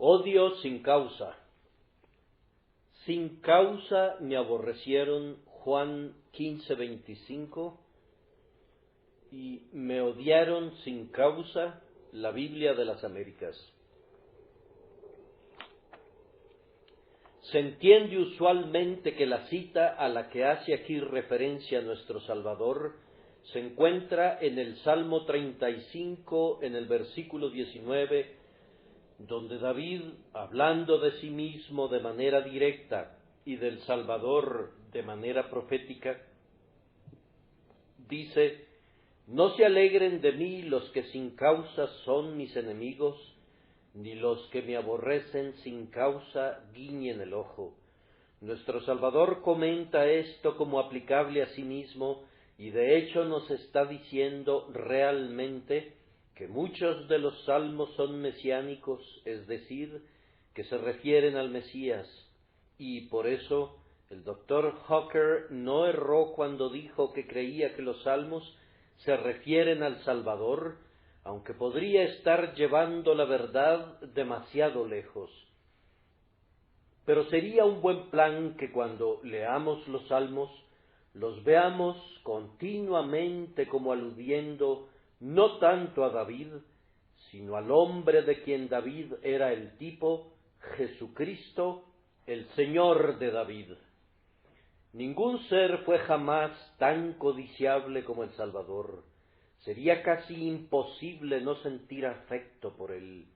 Odio sin causa. Sin causa me aborrecieron, Juan 15:25, y me odiaron sin causa, la Biblia de las Américas. Se entiende usualmente que la cita a la que hace aquí referencia nuestro Salvador se encuentra en el Salmo 35, en el versículo 19, donde David, hablando de sí mismo de manera directa y del Salvador de manera profética, dice: «No se alegren de mí los que sin causa son mis enemigos, ni los que me aborrecen sin causa guiñen el ojo». Nuestro Salvador comenta esto como aplicable a sí mismo, y de hecho nos está diciendo realmente que muchos de los salmos son mesiánicos, es decir, que se refieren al Mesías, y por eso el Dr. Hooker no erró cuando dijo que creía que los salmos se refieren al Salvador, aunque podría estar llevando la verdad demasiado lejos. Pero sería un buen plan que cuando leamos los salmos los veamos continuamente como aludiendo no tanto a David, sino al hombre de quien David era el tipo, Jesucristo, el Señor de David. Ningún ser fue jamás tan codiciable como el Salvador. Sería casi imposible no sentir afecto por él.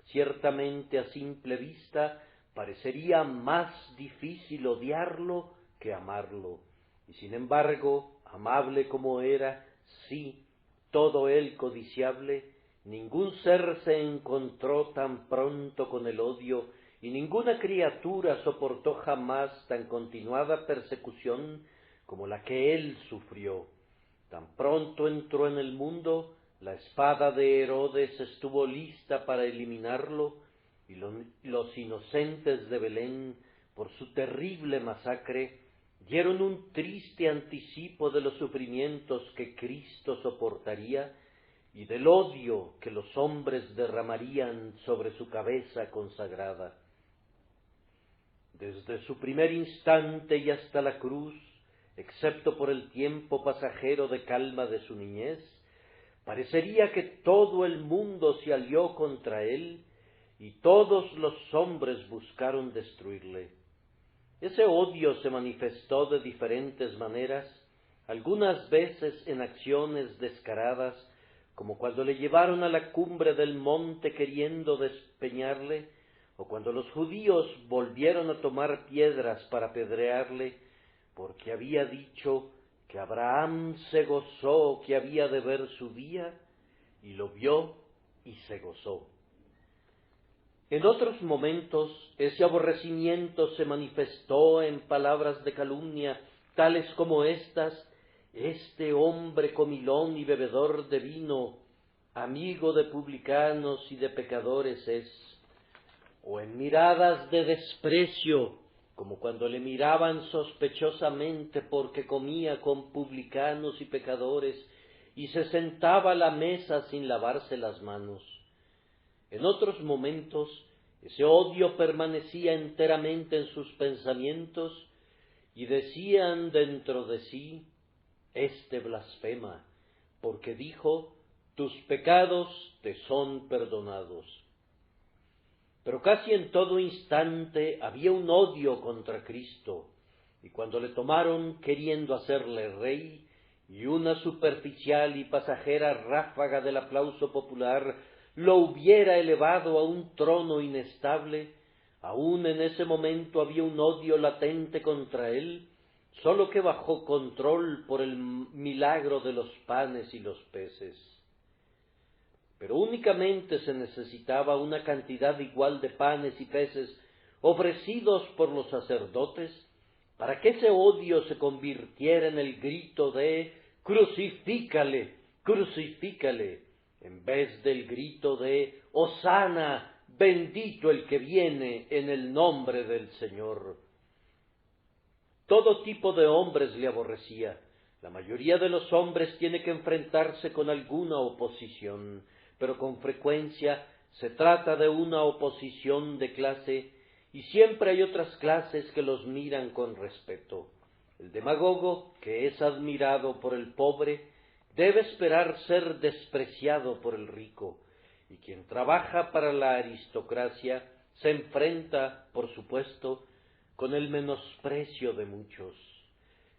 Ciertamente, a simple vista, parecería más difícil odiarlo que amarlo. Y sin embargo, amable como era, sí, todo él codiciable, ningún ser se encontró tan pronto con el odio, y ninguna criatura soportó jamás tan continuada persecución como la que él sufrió. Tan pronto entró en el mundo, la espada de Herodes estuvo lista para eliminarlo, y los inocentes de Belén, por su terrible masacre, dieron un triste anticipo de los sufrimientos que Cristo soportaría y del odio que los hombres derramarían sobre su cabeza consagrada. Desde su primer instante y hasta la cruz, excepto por el tiempo pasajero de calma de su niñez, parecería que todo el mundo se alió contra él y todos los hombres buscaron destruirle. Ese odio se manifestó de diferentes maneras, algunas veces en acciones descaradas, como cuando le llevaron a la cumbre del monte queriendo despeñarle, o cuando los judíos volvieron a tomar piedras para apedrearle, porque había dicho que Abraham se gozó que había de ver su día, y lo vio y se gozó. En otros momentos, ese aborrecimiento se manifestó en palabras de calumnia, tales como estas: «Este hombre comilón y bebedor de vino, amigo de publicanos y de pecadores es», o en miradas de desprecio, como cuando le miraban sospechosamente porque comía con publicanos y pecadores y se sentaba a la mesa sin lavarse las manos. En otros momentos, ese odio permanecía enteramente en sus pensamientos y decían dentro de sí: «Este blasfema, porque dijo, tus pecados te son perdonados». Pero casi en todo instante había un odio contra Cristo, y cuando le tomaron queriendo hacerle rey, y una superficial y pasajera ráfaga del aplauso popular lo hubiera elevado a un trono inestable, aún en ese momento había un odio latente contra él, sólo que bajo control por el milagro de los panes y los peces. Pero únicamente se necesitaba una cantidad igual de panes y peces ofrecidos por los sacerdotes para que ese odio se convirtiera en el grito de «¡Crucifícale! ¡Crucifícale!», en vez del grito de «¡Hosana! ¡Bendito el que viene en el nombre del Señor!». Todo tipo de hombres le aborrecía. La mayoría de los hombres tiene que enfrentarse con alguna oposición, pero con frecuencia Se trata de una oposición de clase, y siempre hay otras clases que los miran con respeto. El demagogo, que es admirado por el pobre, debe esperar ser despreciado por el rico, y quien trabaja para la aristocracia se enfrenta, por supuesto, con el menosprecio de muchos.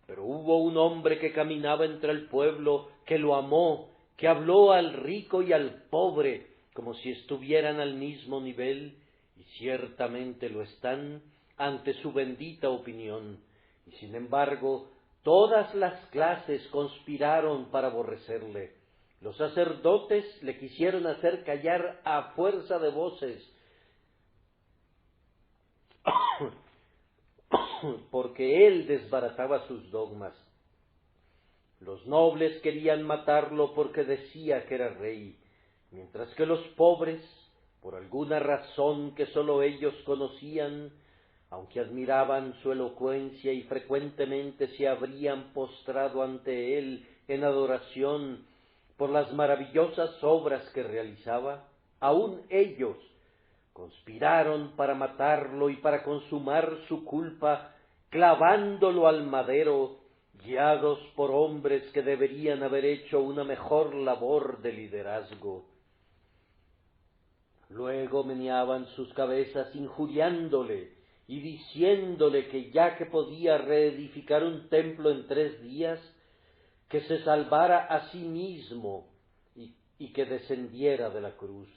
Pero hubo un hombre que caminaba entre el pueblo, que lo amó, que habló al rico y al pobre como si estuvieran al mismo nivel, y ciertamente lo están ante su bendita opinión, y sin embargo todas las clases conspiraron para aborrecerle. Los sacerdotes le quisieron hacer callar a fuerza de voces, porque él desbarataba sus dogmas. Los nobles querían matarlo porque decía que era rey, mientras que los pobres, por alguna razón que sólo ellos conocían, aunque admiraban su elocuencia y frecuentemente se habrían postrado ante él en adoración por las maravillosas obras que realizaba, aun ellos conspiraron para matarlo y para consumar su culpa, clavándolo al madero, guiados por hombres que deberían haber hecho una mejor labor de liderazgo. Luego meneaban sus cabezas injuriándole y diciéndole que ya que podía reedificar un templo en 3 días, que se salvara a sí mismo y que descendiera de la cruz.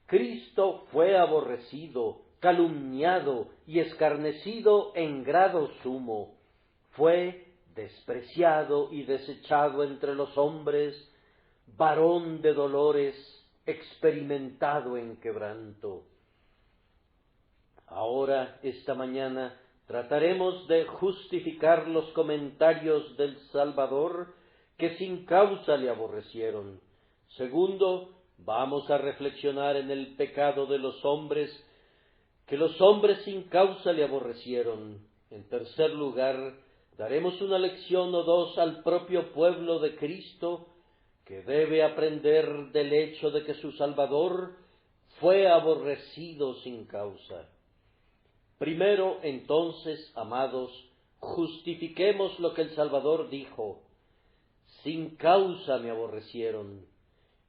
Cristo fue aborrecido, calumniado y escarnecido en grado sumo. Fue despreciado y desechado entre los hombres, varón de dolores, experimentado en quebranto. Ahora, esta mañana, trataremos de justificar los comentarios del Salvador que sin causa le aborrecieron. Segundo, vamos a reflexionar en el pecado de los hombres, que los hombres sin causa le aborrecieron. En tercer lugar, daremos una lección o dos al propio pueblo de Cristo, que debe aprender del hecho de que su Salvador fue aborrecido sin causa. Primero, entonces, amados, justifiquemos lo que el Salvador dijo: sin causa me aborrecieron.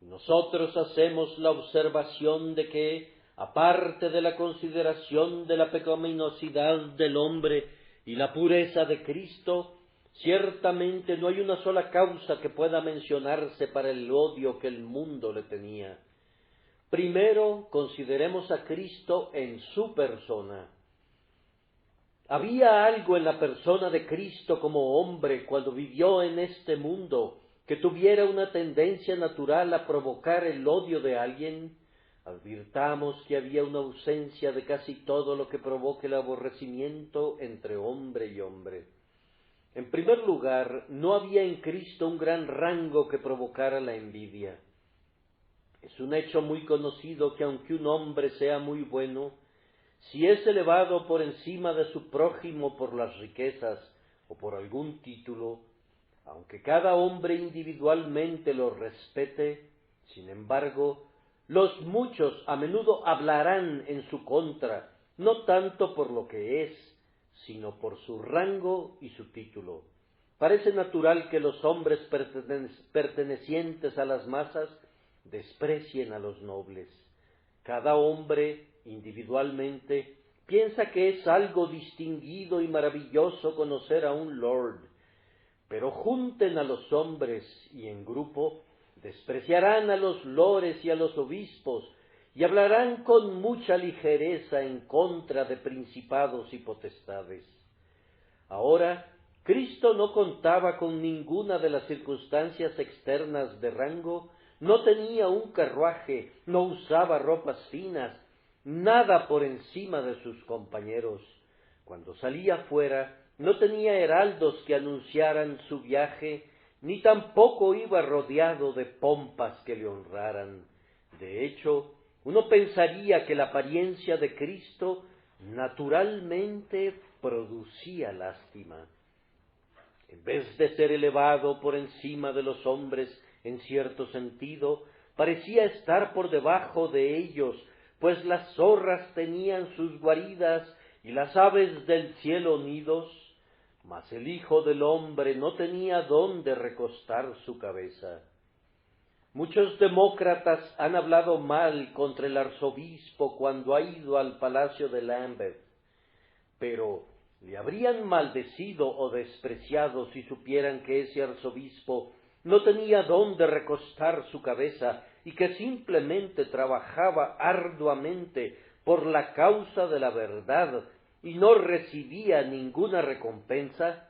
Nosotros hacemos la observación de que, aparte de la consideración de la pecaminosidad del hombre y la pureza de Cristo, ciertamente no hay una sola causa que pueda mencionarse para el odio que el mundo le tenía. Primero, consideremos a Cristo en su persona. Había algo en la persona de Cristo como hombre cuando vivió en este mundo que tuviera una tendencia natural a provocar el odio de alguien. Advirtamos que había una ausencia de casi todo lo que provoque el aborrecimiento entre hombre y hombre. En primer lugar, no había en Cristo un gran rango que provocara la envidia. Es un hecho muy conocido que aunque un hombre sea muy bueno, si es elevado por encima de su prójimo por las riquezas o por algún título, aunque cada hombre individualmente lo respete, sin embargo, los muchos a menudo hablarán en su contra, no tanto por lo que es, sino por su rango y su título. Parece natural que los hombres pertenecientes a las masas desprecien a los nobles. Cada hombre, individualmente, piensa que es algo distinguido y maravilloso conocer a un lord, pero junten a los hombres y en grupo, despreciarán a los lores y a los obispos, y hablarán con mucha ligereza en contra de principados y potestades. Ahora, Cristo no contaba con ninguna de las circunstancias externas de rango, no tenía un carruaje, no usaba ropas finas, nada por encima de sus compañeros. Cuando salía fuera, no tenía heraldos que anunciaran su viaje, ni tampoco iba rodeado de pompas que le honraran. De hecho, uno pensaría que la apariencia de Cristo naturalmente producía lástima. En vez de ser elevado por encima de los hombres en cierto sentido, parecía estar por debajo de ellos, pues las zorras tenían sus guaridas y las aves del cielo nidos, mas el Hijo del Hombre no tenía dónde recostar su cabeza. Muchos demócratas han hablado mal contra el arzobispo cuando ha ido al palacio de Lambeth, pero le habrían maldecido o despreciado si supieran que ese arzobispo no tenía dónde recostar su cabeza y que simplemente trabajaba arduamente por la causa de la verdad y no recibía ninguna recompensa.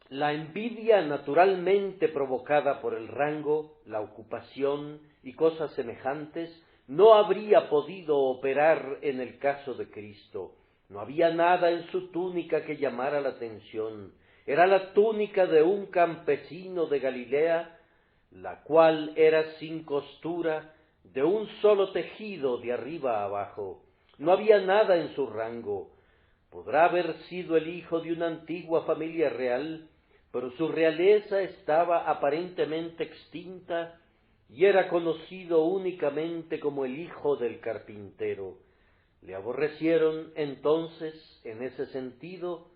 La envidia naturalmente provocada por el rango, la ocupación y cosas semejantes no habría podido operar en el caso de Cristo. No había nada en su túnica que llamara la atención. Era la túnica de un campesino de Galilea, la cual era sin costura, de un solo tejido de arriba a abajo. No había nada en su rango. Podrá haber sido el hijo de una antigua familia real, pero su realeza estaba aparentemente extinta y era conocido únicamente como el hijo del carpintero. Le aborrecieron entonces, en ese sentido,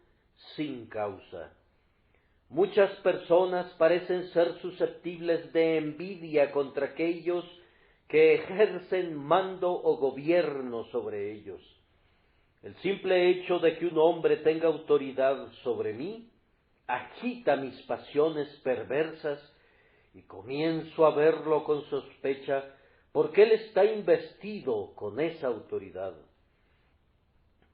sin causa. Muchas personas parecen ser susceptibles de envidia contra aquellos que ejercen mando o gobierno sobre ellos. El simple hecho de que un hombre tenga autoridad sobre mí agita mis pasiones perversas y comienzo a verlo con sospecha porque él está investido con esa autoridad.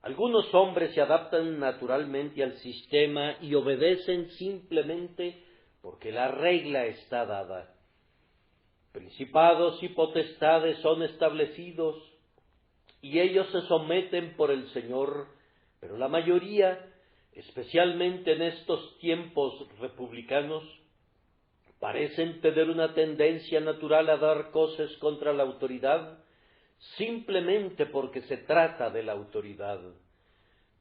Algunos hombres se adaptan naturalmente al sistema y obedecen simplemente porque la regla está dada. Principados y potestades son establecidos y ellos se someten por el Señor, pero la mayoría, especialmente en estos tiempos republicanos, parecen tener una tendencia natural a dar cosas contra la autoridad, simplemente porque se trata de la autoridad.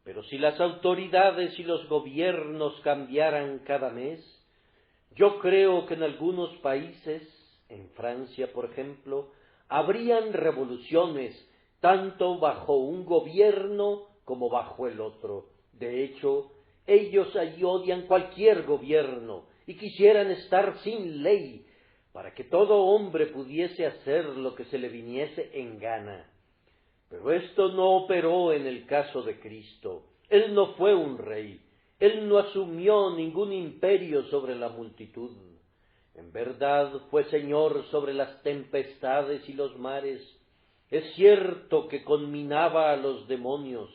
Pero si las autoridades y los gobiernos cambiaran cada mes, yo creo que en algunos países, en Francia por ejemplo, habrían revoluciones tanto bajo un gobierno como bajo el otro. De hecho, ellos allí odian cualquier gobierno y quisieran estar sin ley, para que todo hombre pudiese hacer lo que se le viniese en gana. Pero esto no operó en el caso de Cristo. Él no fue un rey. Él no asumió ningún imperio sobre la multitud. En verdad fue Señor sobre las tempestades y los mares. Es cierto que conminaba a los demonios,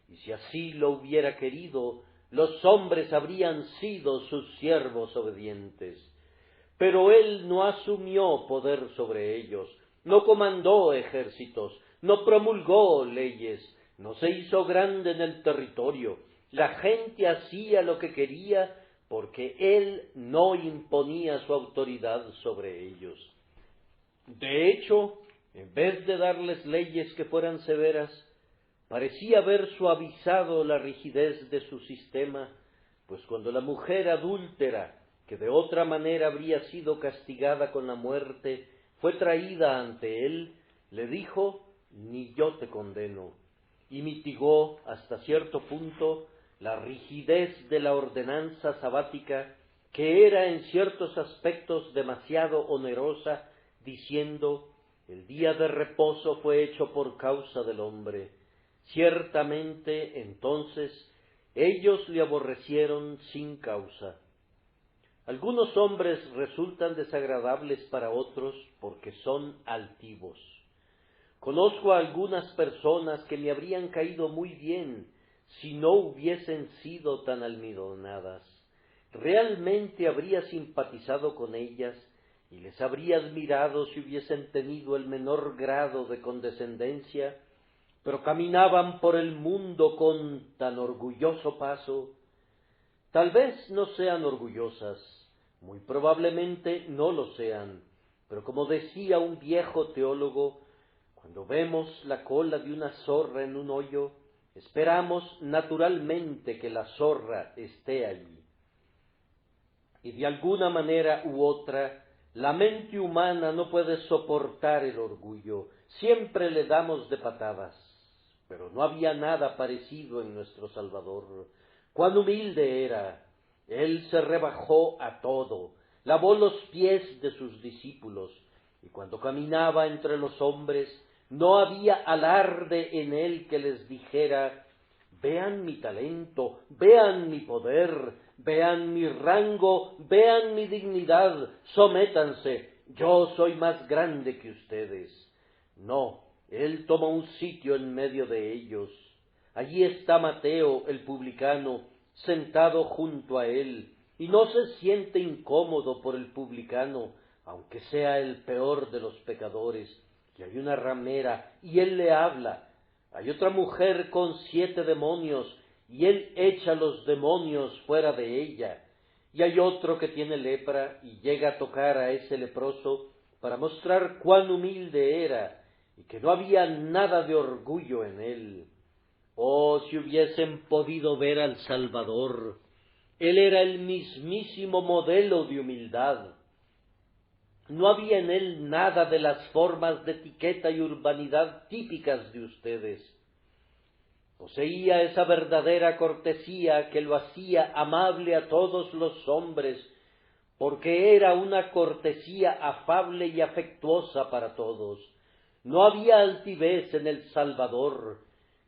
y si así lo hubiera querido, los hombres habrían sido sus siervos obedientes. Pero él no asumió poder sobre ellos, no comandó ejércitos, no promulgó leyes, no se hizo grande en el territorio. La gente hacía lo que quería porque él no imponía su autoridad sobre ellos. De hecho, en vez de darles leyes que fueran severas, parecía haber suavizado la rigidez de su sistema, pues cuando la mujer adúltera, que de otra manera habría sido castigada con la muerte, fue traída ante él, le dijo: «Ni yo te condeno», y mitigó hasta cierto punto la rigidez de la ordenanza sabática, que era en ciertos aspectos demasiado onerosa, diciendo: «El día de reposo fue hecho por causa del hombre». Ciertamente, entonces, ellos le aborrecieron sin causa. Algunos hombres resultan desagradables para otros porque son altivos. Conozco a algunas personas que me habrían caído muy bien si no hubiesen sido tan almidonadas. Realmente habría simpatizado con ellas y les habría admirado si hubiesen tenido el menor grado de condescendencia, pero caminaban por el mundo con tan orgulloso paso. Tal vez no sean orgullosas, muy probablemente no lo sean, pero como decía un viejo teólogo, cuando vemos la cola de una zorra en un hoyo, esperamos naturalmente que la zorra esté allí. Y de alguna manera u otra, La mente humana no puede soportar el orgullo, siempre le damos de patadas. Pero no había nada parecido en nuestro Salvador. Cuán humilde era. Él se rebajó a todo, lavó los pies de sus discípulos, y cuando caminaba entre los hombres, no había alarde en él que les dijera: vean mi talento, vean mi poder, vean mi rango, vean mi dignidad, sométanse, yo soy más grande que ustedes. No, él toma un sitio en medio de ellos. Allí está Mateo, el publicano, sentado junto a él, y no se siente incómodo por el publicano, aunque sea el peor de los pecadores. Y hay una ramera, y él le habla. Hay otra mujer con 7 demonios, y él echa los demonios fuera de ella. Y hay otro que tiene lepra, y llega a tocar a ese leproso para mostrar cuán humilde era, y que no había nada de orgullo en él. Oh, si hubiesen podido ver al Salvador. Él era el mismísimo modelo de humildad. No había en él nada de las formas de etiqueta y urbanidad típicas de ustedes. Poseía esa verdadera cortesía que lo hacía amable a todos los hombres, porque era una cortesía afable y afectuosa para todos. No había altivez en el Salvador,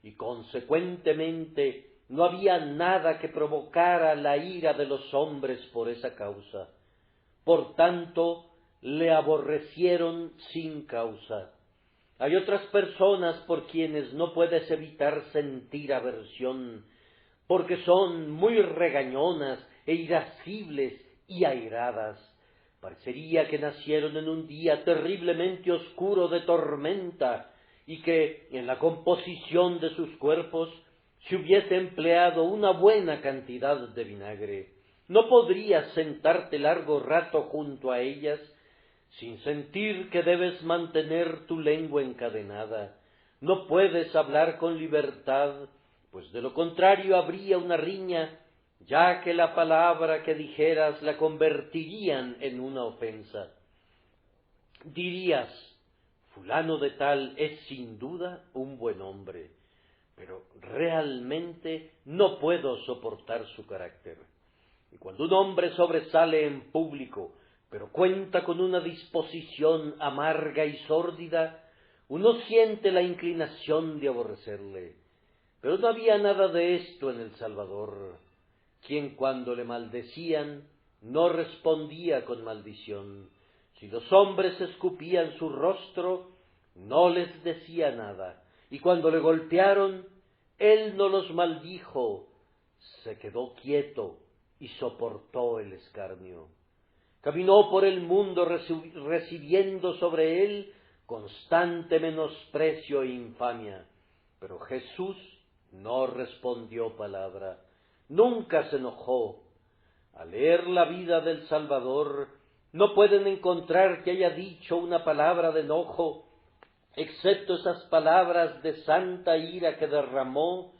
y consecuentemente no había nada que provocara la ira de los hombres por esa causa. Por tanto, le aborrecieron sin causa. Hay otras personas por quienes no puedes evitar sentir aversión, porque son muy regañonas e irascibles y airadas. Parecería que nacieron en un día terriblemente oscuro de tormenta, y que en la composición de sus cuerpos se hubiese empleado una buena cantidad de vinagre. No podrías sentarte largo rato junto a ellas sin sentir que debes mantener tu lengua encadenada. No puedes hablar con libertad, pues de lo contrario habría una riña, ya que la palabra que dijeras la convertirían en una ofensa. Dirías: fulano de tal es sin duda un buen hombre, pero realmente no puedo soportar su carácter. Y cuando un hombre sobresale en público, pero cuenta con una disposición amarga y sórdida, uno siente la inclinación de aborrecerle. Pero no había nada de esto en El Salvador, quien cuando le maldecían no respondía con maldición. Si los hombres escupían su rostro, no les decía nada, y cuando le golpearon, él no los maldijo, se quedó quieto y soportó el escarnio. Caminó por el mundo recibiendo sobre él constante menosprecio e infamia, pero Jesús no respondió palabra, nunca se enojó. Al leer la vida del Salvador, no pueden encontrar que haya dicho una palabra de enojo, excepto esas palabras de santa ira que derramó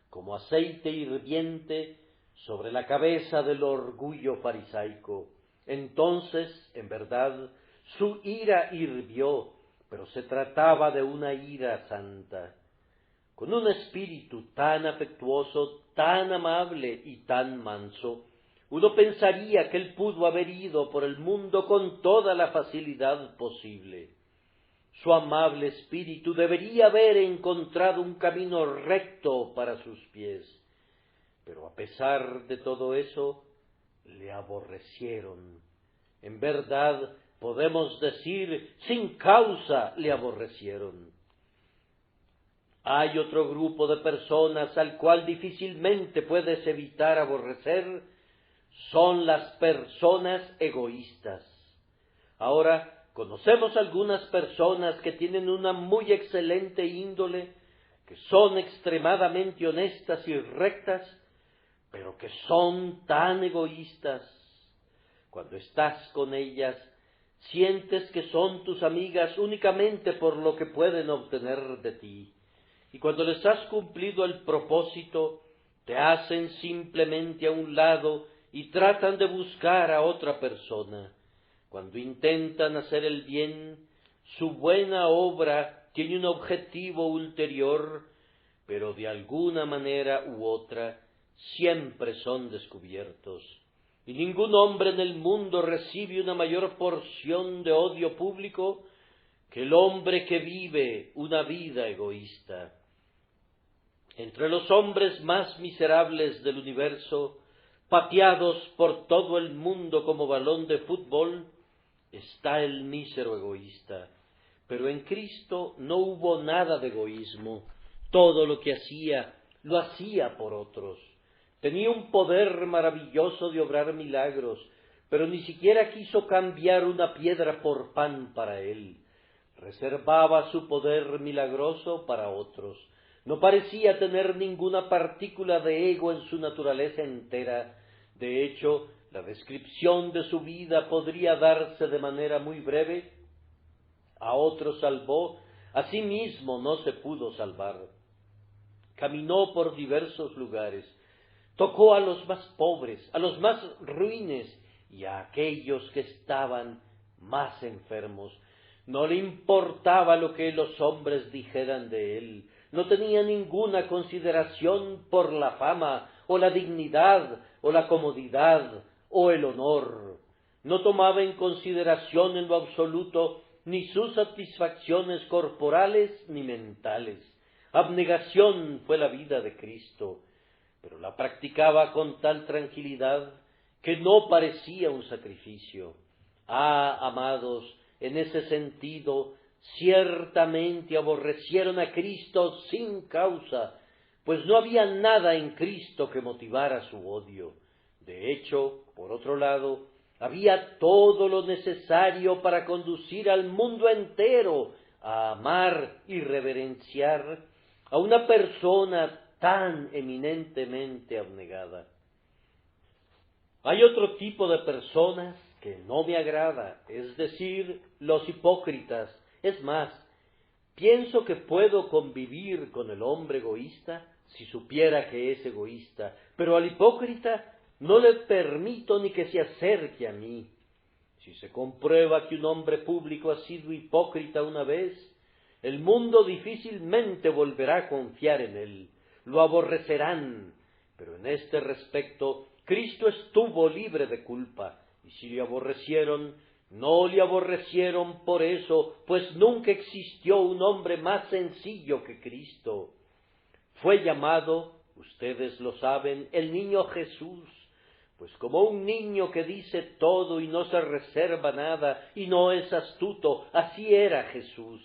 como aceite hirviente sobre la cabeza del orgullo farisaico. Entonces, en verdad, su ira hirvió, pero se trataba de una ira santa. Con un espíritu tan afectuoso, tan amable y tan manso, uno pensaría que él pudo haber ido por el mundo con toda la facilidad posible. Su amable espíritu debería haber encontrado un camino recto para sus pies, pero a pesar de todo eso, le aborrecieron. En verdad, podemos decir, sin causa le aborrecieron. Hay otro grupo de personas al cual difícilmente puedes evitar aborrecer, son las personas egoístas. Ahora, conocemos algunas personas que tienen una muy excelente índole, que son extremadamente honestas y rectas, pero que son tan egoístas. Cuando estás con ellas, sientes que son tus amigas únicamente por lo que pueden obtener de ti, y cuando les has cumplido el propósito, te hacen simplemente a un lado y tratan de buscar a otra persona. Cuando intentan hacer el bien, su buena obra tiene un objetivo ulterior, pero de alguna manera u otra siempre son descubiertos. Y ningún hombre en el mundo recibe una mayor porción de odio público que el hombre que vive una vida egoísta. Entre los hombres más miserables del universo, pateados por todo el mundo como balón de fútbol, está el mísero egoísta. Pero en Cristo no hubo nada de egoísmo. Todo lo que hacía, lo hacía por otros. Tenía un poder maravilloso de obrar milagros, pero ni siquiera quiso cambiar una piedra por pan para él. Reservaba su poder milagroso para otros. No parecía tener ninguna partícula de ego en su naturaleza entera. De hecho, la descripción de su vida podría darse de manera muy breve. A otros salvó, a sí mismo no se pudo salvar. Caminó por diversos lugares, tocó a los más pobres, a los más ruines y a aquellos que estaban más enfermos. No le importaba lo que los hombres dijeran de él, no tenía ninguna consideración por la fama, o la dignidad, o la comodidad, o el honor. No tomaba en consideración en lo absoluto ni sus satisfacciones corporales ni mentales. Abnegación fue la vida de Cristo, pero la practicaba con tal tranquilidad que no parecía un sacrificio. Amados, en ese sentido, ciertamente aborrecieron a Cristo sin causa, pues no había nada en Cristo que motivara su odio. De hecho, por otro lado, había todo lo necesario para conducir al mundo entero a amar y reverenciar a una persona tan eminentemente abnegada. Hay otro tipo de personas que no me agrada, es decir, los hipócritas. Es más, pienso que puedo convivir con el hombre egoísta si supiera que es egoísta, pero al hipócrita no le permito ni que se acerque a mí. Si se comprueba que un hombre público ha sido hipócrita una vez, el mundo difícilmente volverá a confiar en él. Lo aborrecerán, pero en este respecto Cristo estuvo libre de culpa, y si le aborrecieron, no le aborrecieron por eso, pues nunca existió un hombre más sencillo que Cristo. Fue llamado, ustedes lo saben, el niño Jesús, pues como un niño que dice todo y no se reserva nada y no es astuto, así era Jesús.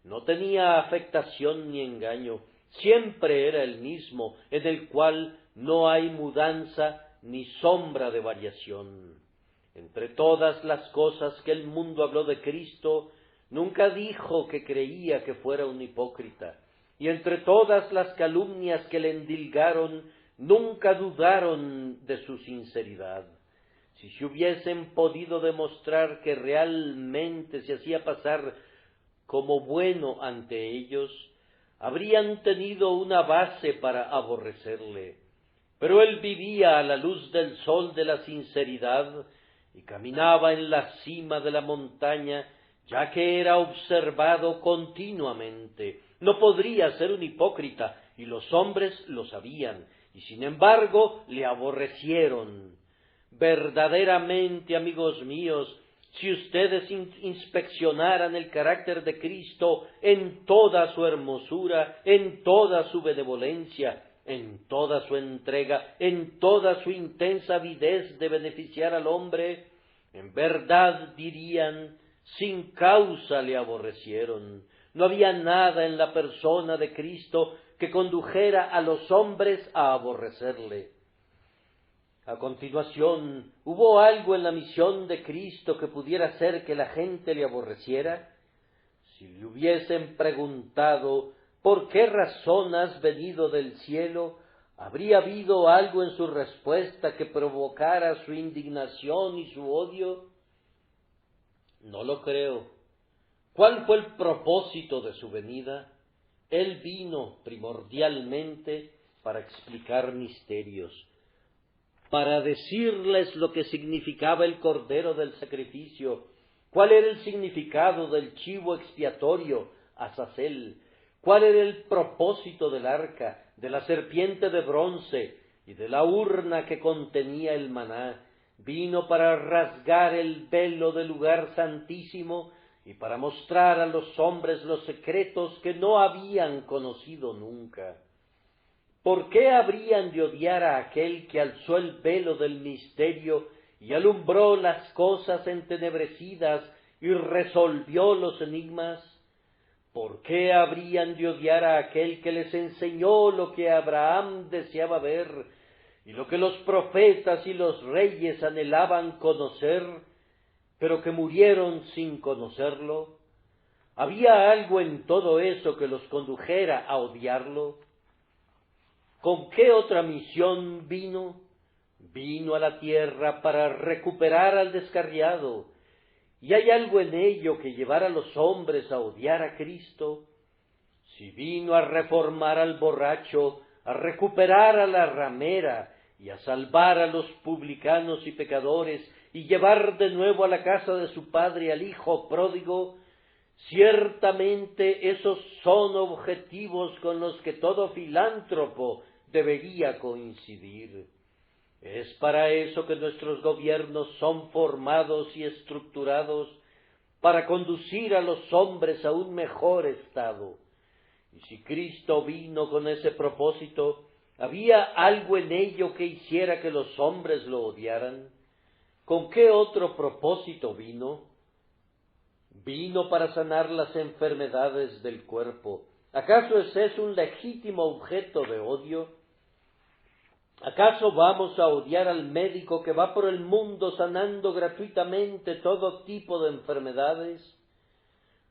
No tenía afectación ni engaño, siempre era el mismo, en el cual no hay mudanza ni sombra de variación. Entre todas las cosas que el mundo habló de Cristo, nunca dijo que creía que fuera un hipócrita, y entre todas las calumnias que le endilgaron, nunca dudaron de su sinceridad. Si se hubiesen podido demostrar que realmente se hacía pasar como bueno ante ellos, habrían tenido una base para aborrecerle. Pero él vivía a la luz del sol de la sinceridad y caminaba en la cima de la montaña, ya que era observado continuamente. No podría ser un hipócrita, y los hombres lo sabían, y sin embargo le aborrecieron. Verdaderamente, amigos míos, si ustedes inspeccionaran el carácter de Cristo en toda su hermosura, en toda su benevolencia, en toda su entrega, en toda su intensa avidez de beneficiar al hombre, en verdad dirían, sin causa le aborrecieron. No había nada en la persona de Cristo que condujera a los hombres a aborrecerle. A continuación, ¿hubo algo en la misión de Cristo que pudiera hacer que la gente le aborreciera? Si le hubiesen preguntado, ¿por qué razón has venido del cielo?, ¿habría habido algo en su respuesta que provocara su indignación y su odio? No lo creo. ¿Cuál fue el propósito de su venida? Él vino primordialmente para explicar misterios. para decirles lo que significaba el cordero del sacrificio, cuál era el significado del chivo expiatorio, Azazel, cuál era el propósito del arca, de la serpiente de bronce y de la urna que contenía el maná. Vino para rasgar el velo del lugar santísimo y para mostrar a los hombres los secretos que no habían conocido nunca. ¿Por qué habrían de odiar a aquel que alzó el velo del misterio y alumbró las cosas entenebrecidas y resolvió los enigmas? ¿Por qué habrían de odiar a aquel que les enseñó lo que Abraham deseaba ver y lo que los profetas y los reyes anhelaban conocer, pero que murieron sin conocerlo? ¿Había algo en todo eso que los condujera a odiarlo? ¿Con qué otra misión vino? Vino a la tierra para recuperar al descarriado. ¿Y hay algo en ello que llevara a los hombres a odiar a Cristo? Si vino a reformar al borracho, a recuperar a la ramera y a salvar a los publicanos y pecadores y llevar de nuevo a la casa de su padre al hijo pródigo, ciertamente esos son objetivos con los que todo filántropo debería coincidir. Es para eso que nuestros gobiernos son formados y estructurados, para conducir a los hombres a un mejor estado. Y si Cristo vino con ese propósito, ¿había algo en ello que hiciera que los hombres lo odiaran? ¿Con qué otro propósito vino? Vino para sanar las enfermedades del cuerpo. ¿Acaso ese es un legítimo objeto de odio? ¿Acaso vamos a odiar al médico que va por el mundo sanando gratuitamente todo tipo de enfermedades?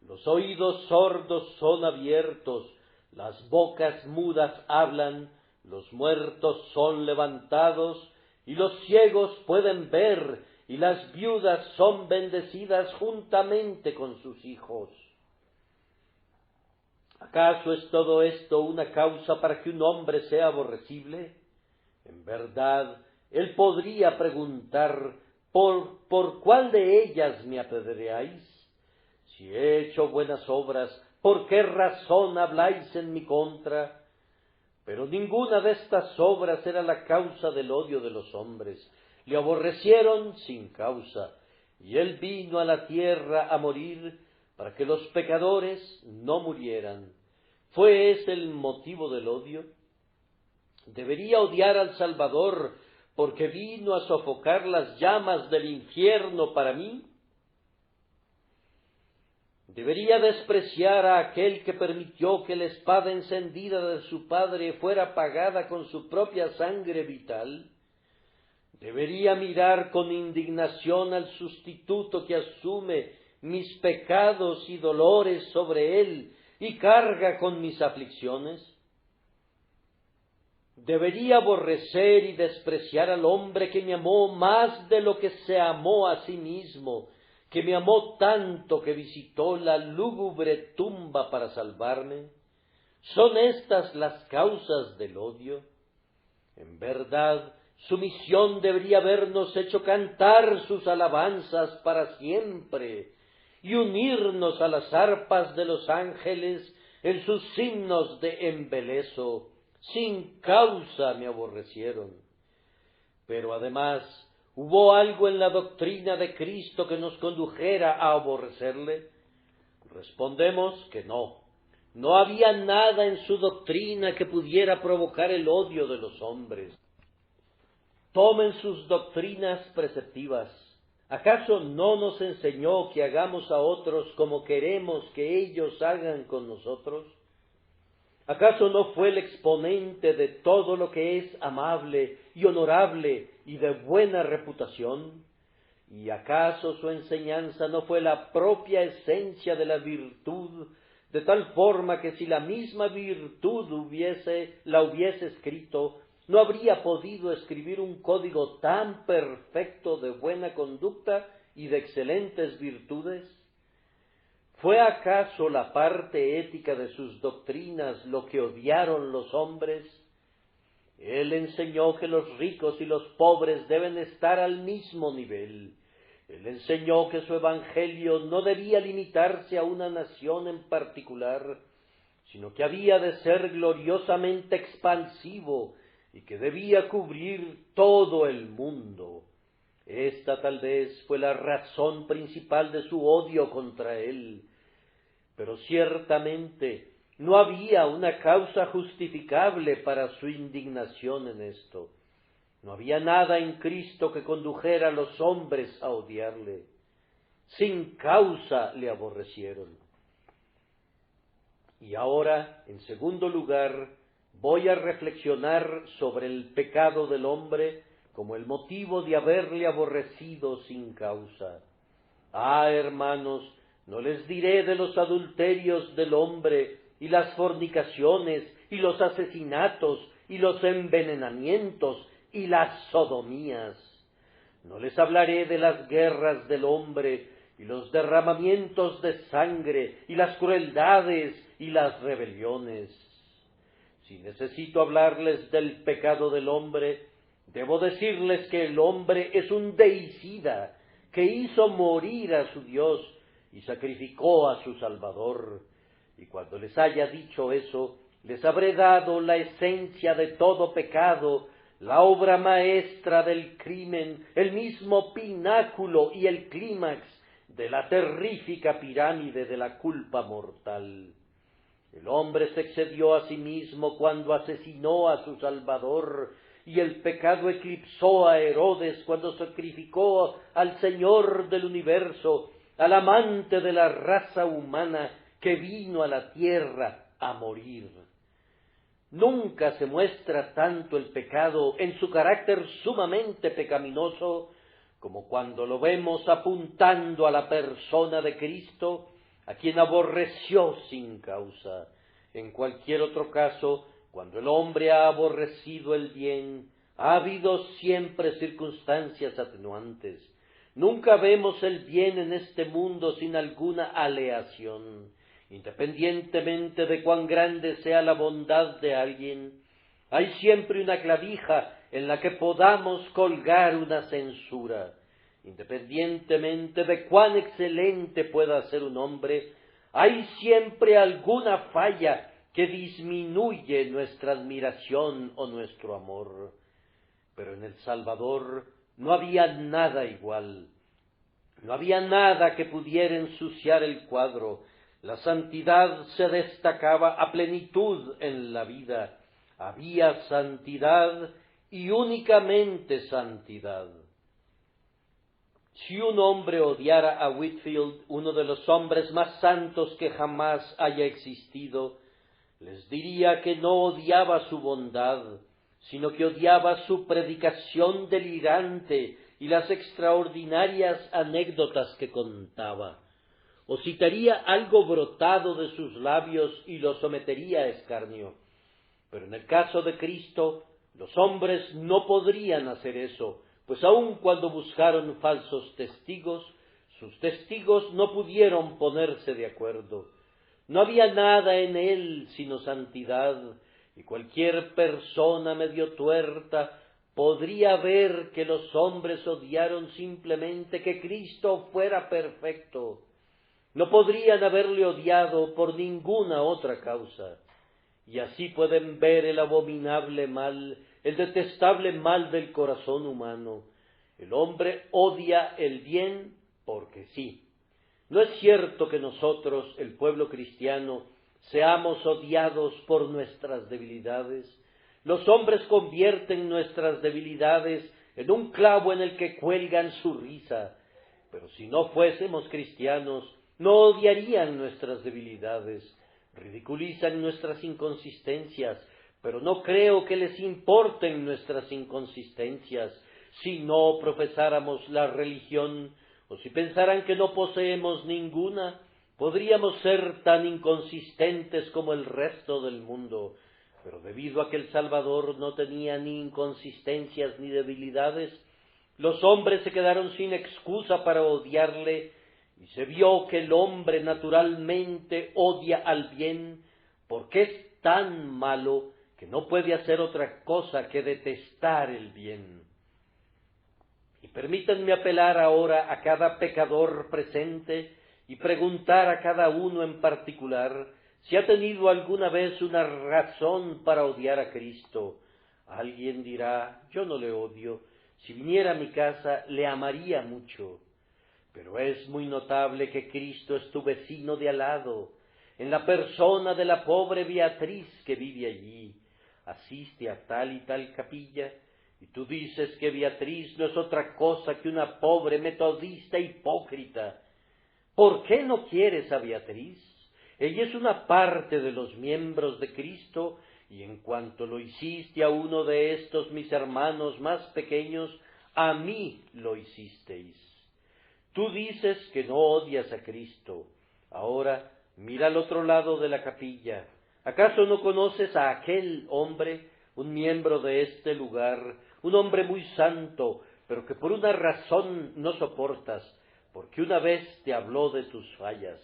Los oídos sordos son abiertos, las bocas mudas hablan, los muertos son levantados, y los ciegos pueden ver, y las viudas son bendecidas juntamente con sus hijos. ¿Acaso es todo esto una causa para que un hombre sea aborrecible? En verdad, él podría preguntar, ¿por cuál de ellas me apedreáis? Si he hecho buenas obras, ¿por qué razón habláis en mi contra? Pero ninguna de estas obras era la causa del odio de los hombres. Le aborrecieron sin causa, y él vino a la tierra a morir para que los pecadores no murieran. ¿Fue ese el motivo del odio? ¿Debería odiar al Salvador porque vino a sofocar las llamas del infierno para mí? ¿Debería despreciar a aquel que permitió que la espada encendida de su Padre fuera apagada con su propia sangre vital? ¿Debería mirar con indignación al sustituto que asume mis pecados y dolores sobre él y carga con mis aflicciones? ¿Debería aborrecer y despreciar al hombre que me amó más de lo que se amó a sí mismo, que me amó tanto que visitó la lúgubre tumba para salvarme? ¿Son estas las causas del odio? En verdad, su misión debería habernos hecho cantar sus alabanzas para siempre y unirnos a las arpas de los ángeles en sus himnos de embeleso. Sin causa me aborrecieron. Pero además, ¿hubo algo en la doctrina de Cristo que nos condujera a aborrecerle? Respondemos que no. No había nada en su doctrina que pudiera provocar el odio de los hombres. Tomen sus doctrinas preceptivas. ¿Acaso no nos enseñó que hagamos a otros como queremos que ellos hagan con nosotros? ¿Acaso no fue el exponente de todo lo que es amable y honorable y de buena reputación? ¿Y acaso su enseñanza no fue la propia esencia de la virtud, de tal forma que si la misma virtud la hubiese escrito, no habría podido escribir un código tan perfecto de buena conducta y de excelentes virtudes? ¿Fue acaso la parte ética de sus doctrinas lo que odiaron los hombres? Él enseñó que los ricos y los pobres deben estar al mismo nivel. Él enseñó que su evangelio no debía limitarse a una nación en particular, sino que había de ser gloriosamente expansivo y que debía cubrir todo el mundo. Esta tal vez fue la razón principal de su odio contra él, pero ciertamente no había una causa justificable para su indignación en esto. No había nada en Cristo que condujera a los hombres a odiarle. Sin causa le aborrecieron. Y ahora, en segundo lugar, voy a reflexionar sobre el pecado del hombre como el motivo de haberle aborrecido sin causa. Ah, hermanos, no les diré de los adulterios del hombre, y las fornicaciones, y los asesinatos, y los envenenamientos, y las sodomías. No les hablaré de las guerras del hombre, y los derramamientos de sangre, y las crueldades, y las rebeliones. Si necesito hablarles del pecado del hombre, debo decirles que el hombre es un deicida, que hizo morir a su Dios y sacrificó a su Salvador. Y cuando les haya dicho eso, les habré dado la esencia de todo pecado, la obra maestra del crimen, el mismo pináculo y el clímax de la terrífica pirámide de la culpa mortal. El hombre se excedió a sí mismo cuando asesinó a su Salvador, y el pecado eclipsó a Herodes cuando sacrificó al Señor del universo, al amante de la raza humana que vino a la tierra a morir. Nunca se muestra tanto el pecado en su carácter sumamente pecaminoso como cuando lo vemos apuntando a la persona de Cristo, a quien aborreció sin causa. En cualquier otro caso, cuando el hombre ha aborrecido el bien, ha habido siempre circunstancias atenuantes. Nunca vemos el bien en este mundo sin alguna aleación. Independientemente de cuán grande sea la bondad de alguien, hay siempre una clavija en la que podamos colgar una censura. Independientemente de cuán excelente pueda ser un hombre, hay siempre alguna falla que disminuye nuestra admiración o nuestro amor. Pero en el Salvador no había nada igual. No había nada que pudiera ensuciar el cuadro. La santidad se destacaba a plenitud en la vida. Había santidad y únicamente santidad. Si un hombre odiara a Whitefield, uno de los hombres más santos que jamás haya existido, les diría que no odiaba su bondad, sino que odiaba su predicación delirante y las extraordinarias anécdotas que contaba. O citaría algo brotado de sus labios y lo sometería a escarnio. Pero en el caso de Cristo, los hombres no podrían hacer eso, pues aun cuando buscaron falsos testigos, sus testigos no pudieron ponerse de acuerdo. No había nada en él sino santidad, y cualquier persona medio tuerta podría ver que los hombres odiaron simplemente que Cristo fuera perfecto. No podrían haberle odiado por ninguna otra causa. Y así pueden ver el abominable mal, el detestable mal del corazón humano. El hombre odia el bien porque sí. No es cierto que nosotros, el pueblo cristiano, seamos odiados por nuestras debilidades. Los hombres convierten nuestras debilidades en un clavo en el que cuelgan su risa. Pero si no fuésemos cristianos, no odiarían nuestras debilidades. Ridiculizan nuestras inconsistencias, pero no creo que les importen nuestras inconsistencias si no profesáramos la religión, o si pensaran que no poseemos ninguna. Podríamos ser tan inconsistentes como el resto del mundo, pero debido a que el Salvador no tenía ni inconsistencias ni debilidades, los hombres se quedaron sin excusa para odiarle, y se vio que el hombre naturalmente odia al bien porque es tan malo que no puede hacer otra cosa que detestar el bien. Y permítanme apelar ahora a cada pecador presente y preguntar a cada uno en particular si ha tenido alguna vez una razón para odiar a Cristo. Alguien dirá, yo no le odio, si viniera a mi casa le amaría mucho. Pero es muy notable que Cristo es tu vecino de al lado, en la persona de la pobre Beatriz que vive allí. Asiste a tal y tal capilla, y tú dices que Beatriz no es otra cosa que una pobre metodista hipócrita. ¿Por qué no quieres a Beatriz? Ella es una parte de los miembros de Cristo, y en cuanto lo hiciste a uno de estos mis hermanos más pequeños, a mí lo hicisteis. Tú dices que no odias a Cristo. Ahora mira al otro lado de la capilla. ¿Acaso no conoces a aquel hombre, un miembro de este lugar, un hombre muy santo, pero que por una razón no soportas, porque una vez te habló de tus fallas?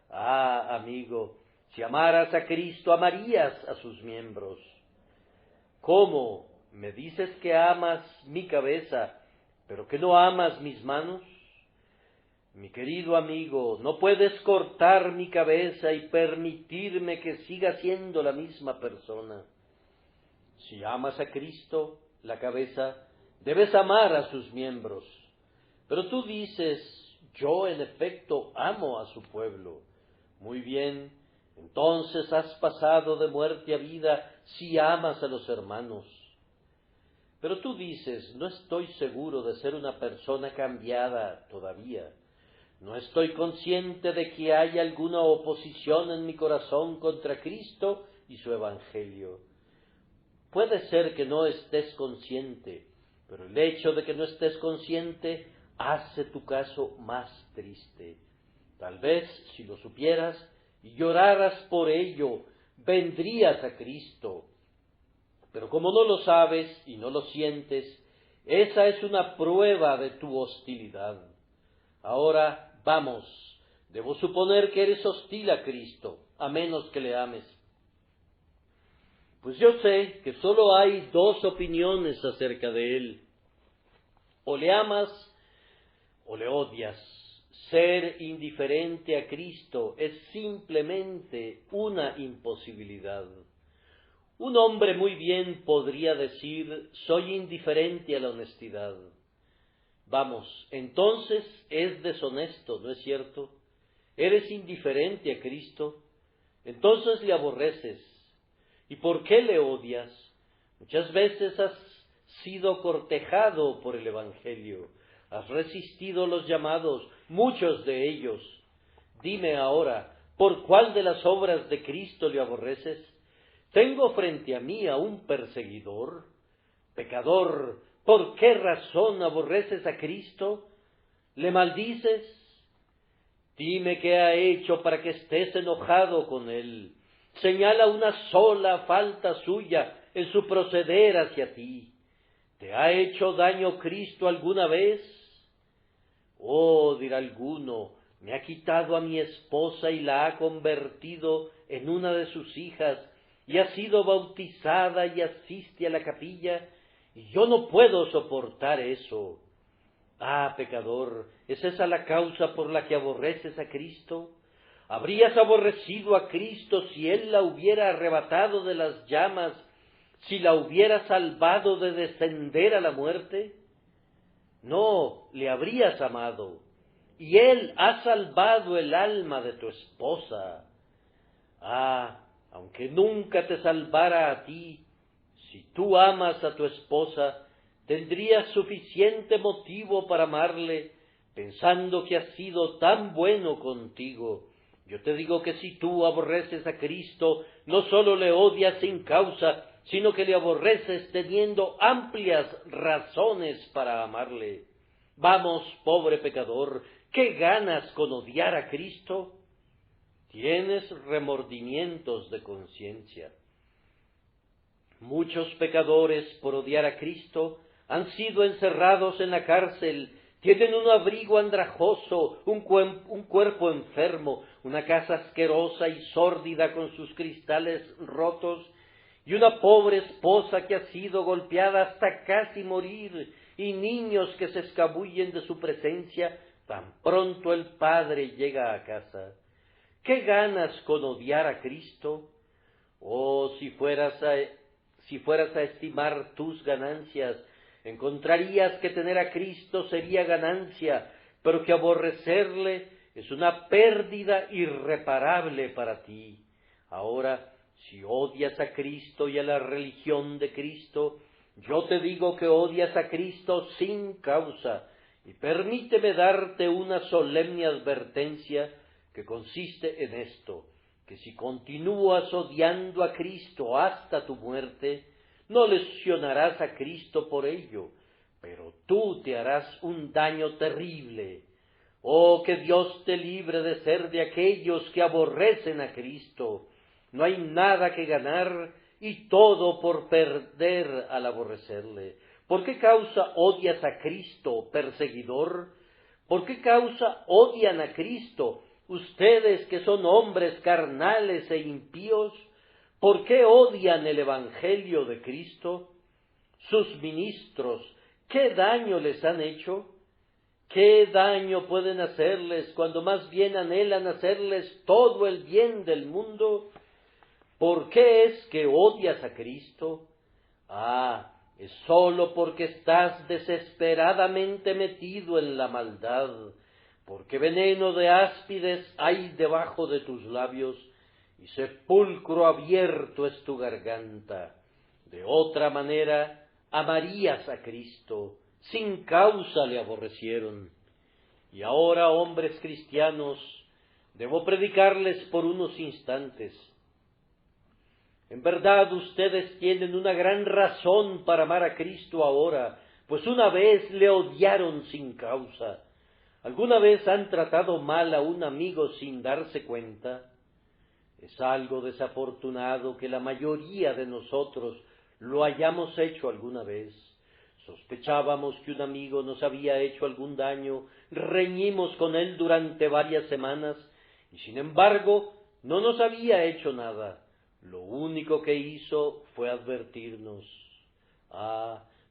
Ah, amigo, si amaras a Cristo, amarías a sus miembros. ¿Cómo? ¿Me dices que amas mi cabeza, pero que no amas mis manos? Mi querido amigo, no puedes cortar mi cabeza y permitirme que siga siendo la misma persona. Si amas a Cristo, la cabeza, debes amar a sus miembros. Pero tú dices, yo en efecto amo a su pueblo. Muy bien, entonces has pasado de muerte a vida si amas a los hermanos. Pero tú dices, no estoy seguro de ser una persona cambiada todavía. No estoy consciente de que haya alguna oposición en mi corazón contra Cristo y su Evangelio. Puede ser que no estés consciente, pero el hecho de que no estés consciente hace tu caso más triste. Tal vez, si lo supieras y lloraras por ello, vendrías a Cristo. Pero como no lo sabes y no lo sientes, esa es una prueba de tu hostilidad. Ahora, vamos, debo suponer que eres hostil a Cristo, a menos que le ames. Pues yo sé que solo hay dos opiniones acerca de él. O le amas o le odias. Ser indiferente a Cristo es simplemente una imposibilidad. Un hombre muy bien podría decir, soy indiferente a la honestidad. Vamos, entonces es deshonesto, ¿no es cierto? ¿Eres indiferente a Cristo? Entonces le aborreces. ¿Y por qué le odias? Muchas veces has sido cortejado por el Evangelio, has resistido los llamados, muchos de ellos. Dime ahora, ¿por cuál de las obras de Cristo le aborreces? ¿Tengo frente a mí a un perseguidor? Pecador, ¿por qué razón aborreces a Cristo? ¿Le maldices? Dime qué ha hecho para que estés enojado con él. Señala una sola falta suya en su proceder hacia ti. ¿Te ha hecho daño Cristo alguna vez? Oh, dirá alguno, me ha quitado a mi esposa y la ha convertido en una de sus hijas, y ha sido bautizada y asiste a la capilla, y yo no puedo soportar eso. Ah, pecador, ¿es esa la causa por la que aborreces a Cristo? ¿Habrías aborrecido a Cristo si Él la hubiera arrebatado de las llamas, si la hubiera salvado de descender a la muerte? No, le habrías amado, y Él ha salvado el alma de tu esposa. Ah, aunque nunca te salvara a ti, si tú amas a tu esposa, tendrías suficiente motivo para amarle, pensando que ha sido tan bueno contigo. Yo te digo que si tú aborreces a Cristo, no sólo le odias sin causa, sino que le aborreces teniendo amplias razones para amarle. Vamos, pobre pecador, ¿qué ganas con odiar a Cristo? Tienes remordimientos de conciencia. Muchos pecadores, por odiar a Cristo, han sido encerrados en la cárcel, tienen un abrigo andrajoso, un cuerpo enfermo, una casa asquerosa y sórdida con sus cristales rotos, y una pobre esposa que ha sido golpeada hasta casi morir, y niños que se escabullen de su presencia tan pronto el Padre llega a casa. ¿Qué ganas con odiar a Cristo? Oh, si fueras a estimar tus ganancias, encontrarías que tener a Cristo sería ganancia, pero que aborrecerle es una pérdida irreparable para ti. Ahora, si odias a Cristo y a la religión de Cristo, yo te digo que odias a Cristo sin causa, y permíteme darte una solemne advertencia que consiste en esto: que si continúas odiando a Cristo hasta tu muerte, no lesionarás a Cristo por ello, pero tú te harás un daño terrible. Oh, que Dios te libre de ser de aquellos que aborrecen a Cristo. No hay nada que ganar y todo por perder al aborrecerle. ¿Por qué causa odias a Cristo, perseguidor? ¿Por qué causa odian a Cristo, ustedes que son hombres carnales e impíos? ¿Por qué odian el Evangelio de Cristo? Sus ministros, ¿qué daño les han hecho? ¿Qué daño pueden hacerles cuando más bien anhelan hacerles todo el bien del mundo? ¿Por qué es que odias a Cristo? Es sólo porque estás desesperadamente metido en la maldad, porque veneno de áspides hay debajo de tus labios, y sepulcro abierto es tu garganta. De otra manera, amarías a Cristo, sin causa le aborrecieron. Y ahora, hombres cristianos, debo predicarles por unos instantes. En verdad, ustedes tienen una gran razón para amar a Cristo ahora, pues una vez le odiaron sin causa. ¿Alguna vez han tratado mal a un amigo sin darse cuenta? Es algo desafortunado que la mayoría de nosotros lo hayamos hecho alguna vez. Sospechábamos que un amigo nos había hecho algún daño, reñimos con él durante varias semanas, y sin embargo no nos había hecho nada. Lo único que hizo fue advertirnos.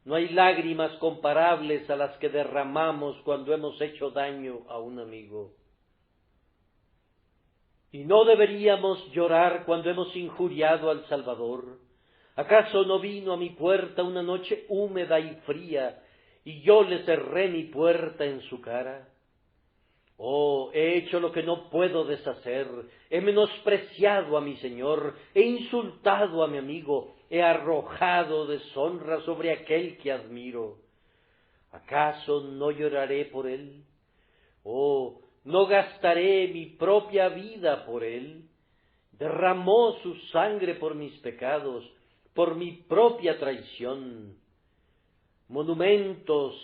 No hay lágrimas comparables a las que derramamos cuando hemos hecho daño a un amigo. ¿Y no deberíamos llorar cuando hemos injuriado al Salvador? ¿Acaso no vino a mi puerta una noche húmeda y fría, y yo le cerré mi puerta en su cara? Oh, he hecho lo que no puedo deshacer, he menospreciado a mi Señor, he insultado a mi amigo, he arrojado deshonra sobre aquel que admiro. ¿Acaso no lloraré por él? Oh, ¿no gastaré mi propia vida por él? Derramó su sangre por mis pecados, por mi propia traición. Monumentos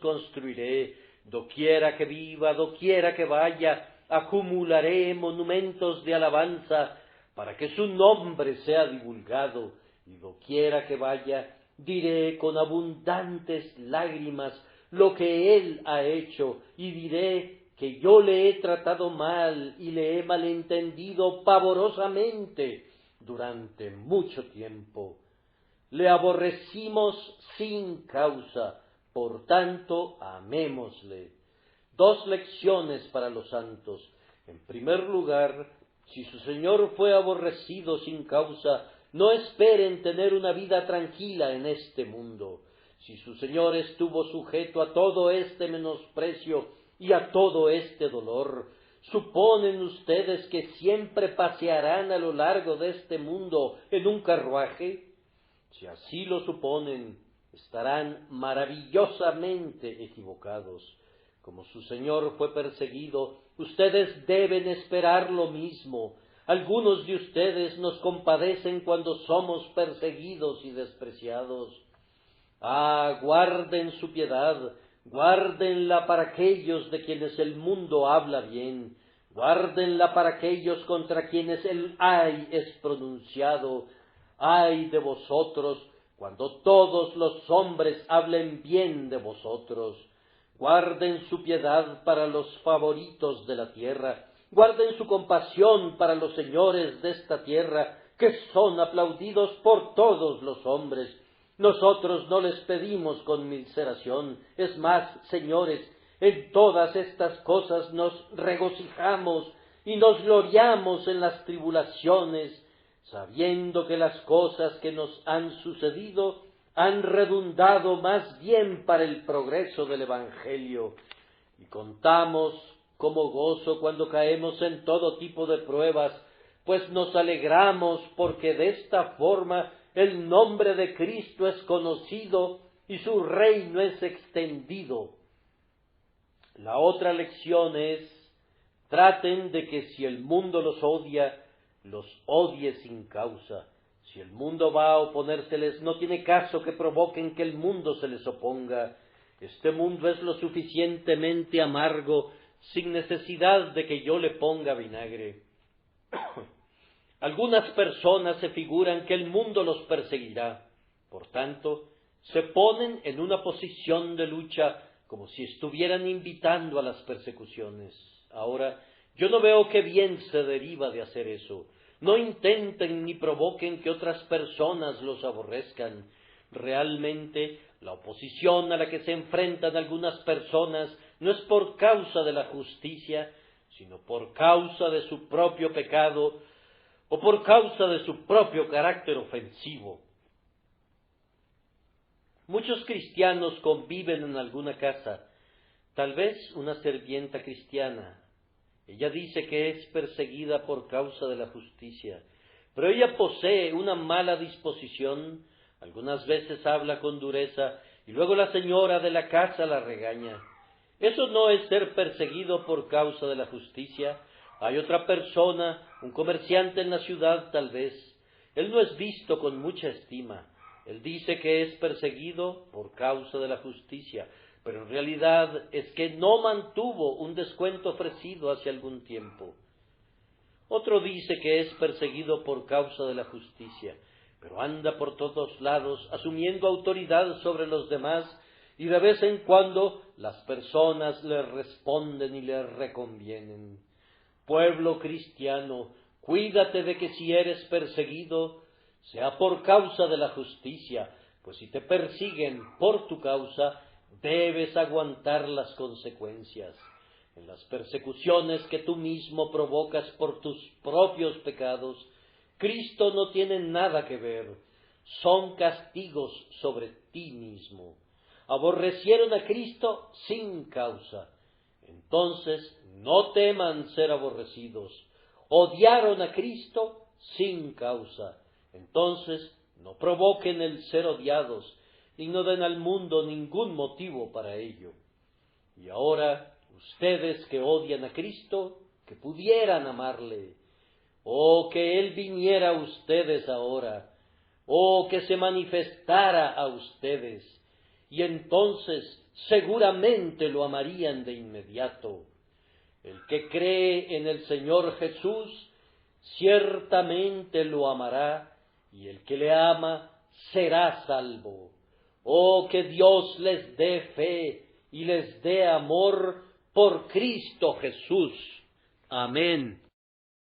construiré, doquiera que viva, doquiera que vaya, acumularé monumentos de alabanza, para que su nombre sea divulgado, y doquiera que vaya, diré con abundantes lágrimas lo que él ha hecho, y diré que yo le he tratado mal y le he malentendido pavorosamente durante mucho tiempo. Le aborrecimos sin causa, por tanto, amémosle. 2 lecciones para los santos. En primer lugar, si su Señor fue aborrecido sin causa, no esperen tener una vida tranquila en este mundo. Si su Señor estuvo sujeto a todo este menosprecio y a todo este dolor, ¿suponen ustedes que siempre pasearán a lo largo de este mundo en un carruaje? Si así lo suponen, estarán maravillosamente equivocados. Como su Señor fue perseguido, ustedes deben esperar lo mismo. Algunos de ustedes nos compadecen cuando somos perseguidos y despreciados. Guarden su piedad, guárdenla para aquellos de quienes el mundo habla bien, guárdenla para aquellos contra quienes el ay es pronunciado. Ay de vosotros, cuando todos los hombres hablen bien de vosotros. Guarden su piedad para los favoritos de la tierra, guarden su compasión para los señores de esta tierra, que son aplaudidos por todos los hombres. Nosotros no les pedimos conmiseración, es más, señores, en todas estas cosas nos regocijamos y nos gloriamos en las tribulaciones, sabiendo que las cosas que nos han sucedido han redundado más bien para el progreso del Evangelio, y contamos como gozo cuando caemos en todo tipo de pruebas, pues nos alegramos porque de esta forma el nombre de Cristo es conocido y su reino es extendido. La otra lección es: traten de que si el mundo los odia, los odie sin causa. Si el mundo va a oponérseles, no tiene caso que provoquen que el mundo se les oponga. Este mundo es lo suficientemente amargo, sin necesidad de que yo le ponga vinagre. Algunas personas se figuran que el mundo los perseguirá. Por tanto, se ponen en una posición de lucha como si estuvieran invitando a las persecuciones. Ahora, yo no veo qué bien se deriva de hacer eso. No intenten ni provoquen que otras personas los aborrezcan. Realmente, la oposición a la que se enfrentan algunas personas no es por causa de la justicia, sino por causa de su propio pecado o por causa de su propio carácter ofensivo. Muchos cristianos conviven en alguna casa, tal vez una sirvienta cristiana. Ella dice que es perseguida por causa de la justicia, pero ella posee una mala disposición, algunas veces habla con dureza, y luego la señora de la casa la regaña. Eso no es ser perseguido por causa de la justicia. Hay otra persona, un comerciante en la ciudad tal vez. Él no es visto con mucha estima. Él dice que es perseguido por causa de la justicia, pero en realidad es que no mantuvo un descuento ofrecido hace algún tiempo. Otro dice que es perseguido por causa de la justicia, pero anda por todos lados asumiendo autoridad sobre los demás, y de vez en cuando las personas le responden y le reconvienen. Pueblo cristiano, cuídate de que si eres perseguido, sea por causa de la justicia, pues si te persiguen por tu causa, debes aguantar las consecuencias. En las persecuciones que tú mismo provocas por tus propios pecados, Cristo no tiene nada que ver, son castigos sobre ti mismo. Aborrecieron a Cristo sin causa, entonces no teman ser aborrecidos. Odiaron a Cristo sin causa, entonces no provoquen el ser odiados y no den al mundo ningún motivo para ello. Y ahora, ustedes que odian a Cristo, que pudieran amarle, o que Él viniera a ustedes ahora, o que se manifestara a ustedes, y entonces seguramente lo amarían de inmediato. El que cree en el Señor Jesús, ciertamente lo amará, y el que le ama será salvo. Oh, que Dios les dé fe y les dé amor por Cristo Jesús. Amén.